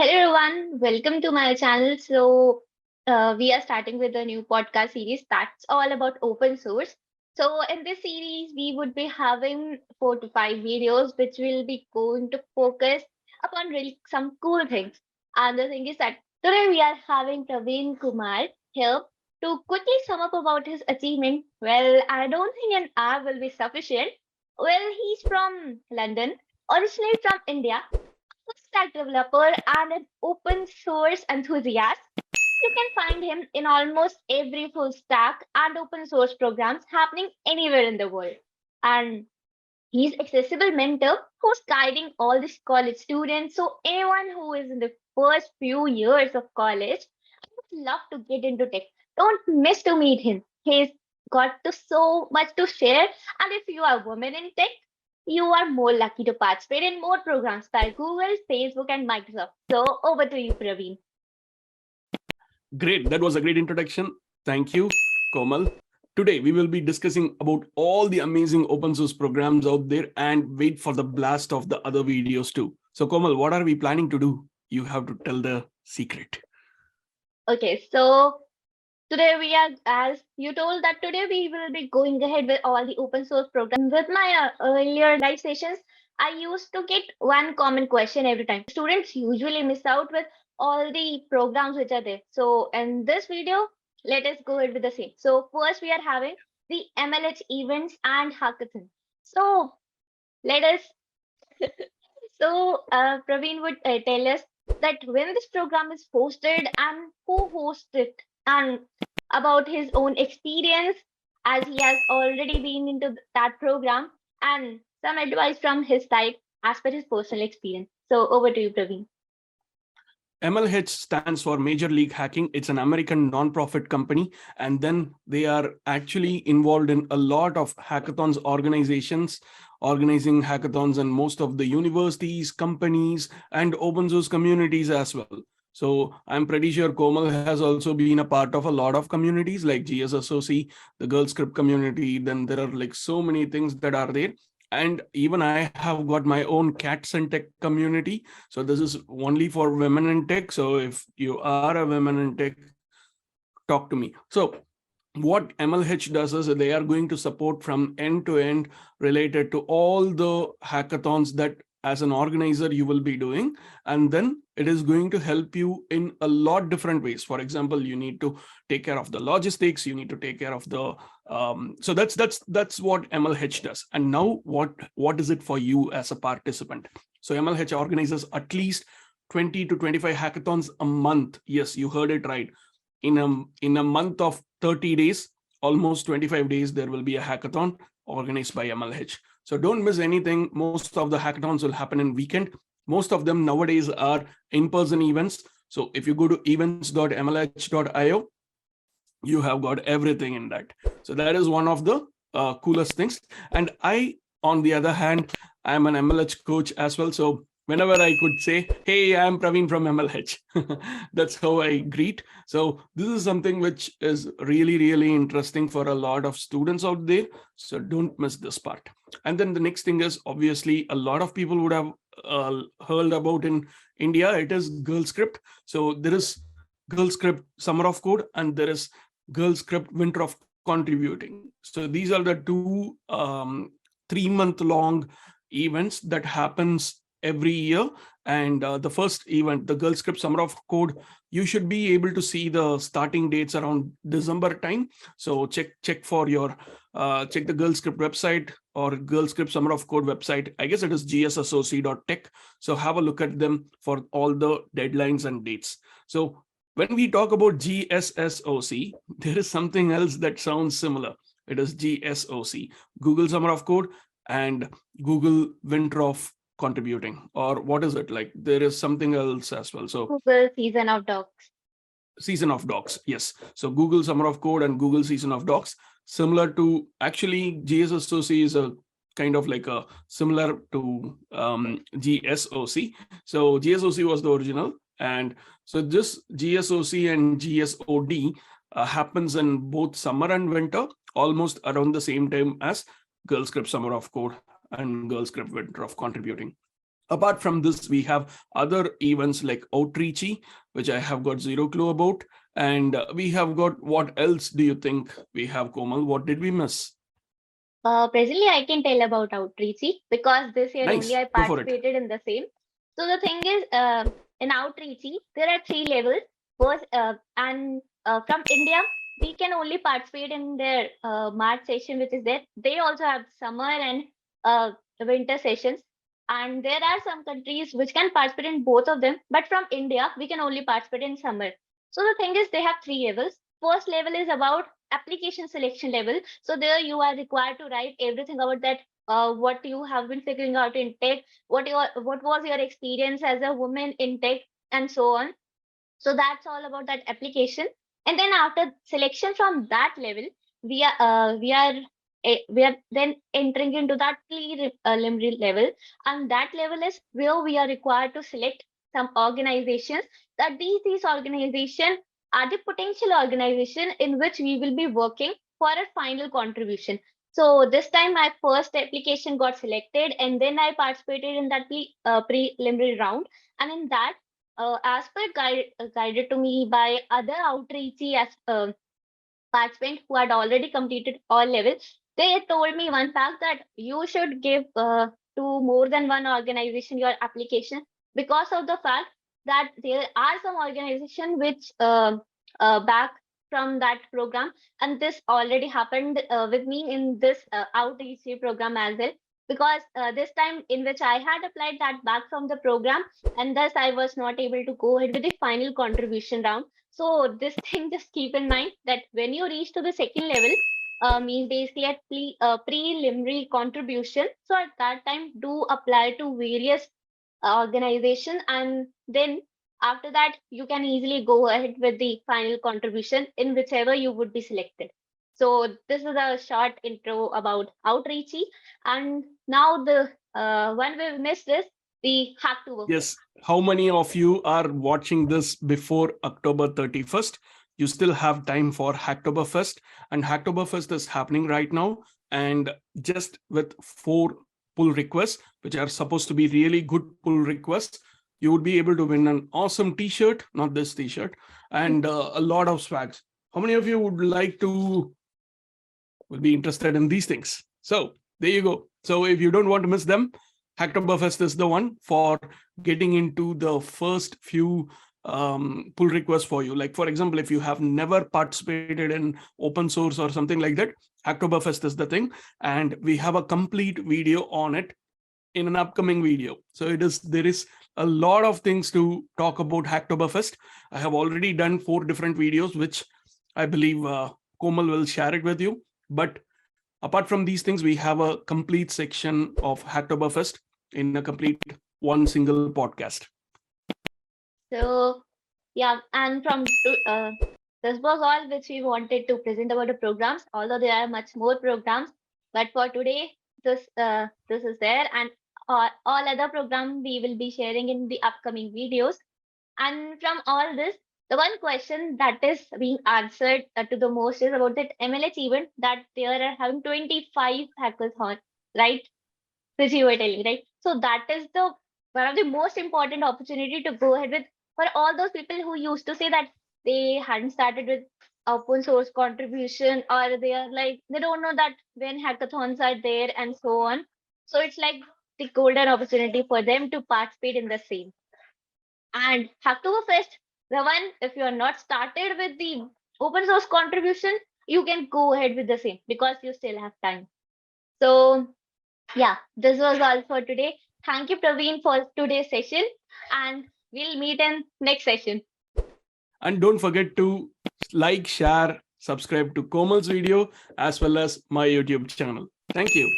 Hello everyone, welcome to my channel. We are starting with a new podcast series that's all about open source. So, in this series, we would be having 4 to 5 videos which will be going to focus upon really some cool things. And the thing is that today we are having Praveen Kumar here to quickly sum up about his achievement. Well, I don't think an hour will be sufficient. Well, he's from London, originally from India, full stack developer and an open source enthusiast. You can find him in almost every full stack and open source programs happening anywhere in the world. And he's accessible mentor who's guiding all these college students. So anyone who is in the first few years of college would love to get into tech. Don't miss to meet him. He's got so much to share. And if you are a woman in tech, you are more lucky to participate in more programs by Google, Facebook, and Microsoft. So over to you, Praveen. Great. That was a great introduction. Thank you, Komal. Today, we will be discussing about all the amazing open source programs out there and wait for the blast of the other videos too. So, Komal, what are we planning to do? You have to tell the secret. Okay, so today we are, as you told, that today we will be going ahead with all the open source programs. With my earlier live sessions, I used to get one common question every time. Students usually miss out with all the programs which are there. So in this video, let us go ahead with the same. So first we are having the MLH events and hackathon. So let us, Praveen would tell us that when this program is hosted and who hosts it, and about his own experience as he has already been into that program, and some advice from his side as per his personal experience. So over to you, Praveen. MLH stands for Major League Hacking. It's an American non-profit company, and then they are actually involved in a lot of hackathons organizations, organizing hackathons in most of the universities, companies, and open source communities as well. So I'm pretty sure Komal has also been a part of a lot of communities like GSSOC, the Girl Script community. Then there are like so many things that are there. And even I have got my own cats and tech community. So this is only for women in tech. So if you are a woman in tech, talk to me. So what MLH does is they are going to support from end to end related to all the hackathons that as an organizer you will be doing, and then it is going to help you in a lot different ways. For example, you need to take care of the logistics, you need to take care of the so that's what MLH does. And now what is it for you as a participant? So MLH organizes at least 20 to 25 hackathons a month. Yes, you heard it right. In a month of 30 days, almost 25 days, there will be a hackathon organized by MLH. So don't miss anything. Most of the hackathons will happen in weekend. Most of them nowadays are in-person events. So if you go to events.mlh.io, you have got everything in that. So that is one of the coolest things. And I, on the other hand, I'm an MLH coach as well. So whenever I could say, hey, I'm Praveen from MLH. That's how I greet. So this is something which is really, really interesting for a lot of students out there. So don't miss this part. And then the next thing is obviously a lot of people would have heard about in India. It is Girl Script. So there is Girl Script Summer of Code and there is Girl Script Winter of Contributing. So these are the two 3-month long events that happens every year. And the first event, the Girl Script Summer of Code, you should be able to see the starting dates around December time. So check for your check the Girl Script website or Girl Script Summer of Code website. I guess it is GSSOC.tech. So have a look at them for all the deadlines and dates. So when we talk about GSSOC, there is something else that sounds similar. It is GSOC, Google Summer of Code and Google Winter of Contributing. Or what is it? Like there is something else as well. So Google Season of Docs. Season of Docs, yes. So Google Summer of Code and Google Season of Docs, similar to actually GSSOC is a kind of like a similar to GSOC. So GSOC was the original. And so this GSOC and GSOD happens in both summer and winter, almost around the same time as Girl Script Summer of Code and Girl Script Winter of Contributing. Apart from this, we have other events like Outreachy, which I have got zero clue about. And we have got, what else do you think we have, Komal? What did we miss? Presently, I can tell about Outreachy because this year only Nice, I go for it. participated in the same. So the thing is, in Outreachy, there are three levels. First, from India, we can only participate in their March session, which is there. They also have summer and winter sessions. And there are some countries which can participate in both of them. But from India, we can only participate in summer. So the thing is, they have three levels. First level is about application selection level. So there you are required to write everything about that, what you have been figuring out in tech, what was your experience as a woman in tech, and so on. So that's all about that application. And then after selection from that level, we are then entering into that preliminary level, and that level is where we are required to select some organizations, that these organizations are the potential organization in which we will be working for a final contribution. So this time my first application got selected, and then I participated in that preliminary round. And in that, as per guided to me by other outreachy as participants who had already completed all levels, they told me one fact that you should give to more than one organization your application, because of the fact that there are some organization which back from that program, and this already happened with me in this outreach program as well. Because this time in which I had applied that back from the program, and thus I was not able to go ahead with the final contribution round. So this thing, just keep in mind that when you reach to the second level, means basically at preliminary contribution. So at that time, do apply to various organization, and then after that, you can easily go ahead with the final contribution in whichever you would be selected. So this is a short intro about Outreachy, and now the one we've missed is the Hacktober Fest. Yes. How many of you are watching this before October 31st? You still have time for Hacktober Fest, and Hacktober Fest is happening right now. And just with 4 pull requests, which are supposed to be really good pull requests, you would be able to win an awesome t-shirt, not this t-shirt, and a lot of swags. How many of you would like to, will be interested in these things? So there you go. So if you don't want to miss them, Hacktober Fest is the one for getting into the first few pull requests for you. Like, for example, if you have never participated in open source or something like that, Hacktober Fest is the thing. And we have a complete video on it in an upcoming video. So there is a lot of things to talk about Hacktober Fest. I have already done 4 different videos, which I believe Komal will share it with you. But apart from these things, we have a complete section of Hacktober Fest in a complete one single podcast. So yeah, and this was all which we wanted to present about the programs. Although there are much more programs, but for today, this is there, and all other programs we will be sharing in the upcoming videos. And from all this, the one question that is being answered to the most is about that MLH event, that they are having 25 hackathon, right? Which you were telling, right? So that is the one of the most important opportunity to go ahead with, for all those people who used to say that they hadn't started with open source contribution, or they are like they don't know that when hackathons are there and so on. So it's like the golden opportunity for them to participate in the same. And Hacktoberfest, the one, if you are not started with the open source contribution, you can go ahead with the same because you still have time. So yeah, this was all for today. Thank you, Praveen, for today's session, and we'll meet in next session. And don't forget to like, share, subscribe to Komal's video as well as my YouTube channel. Thank you.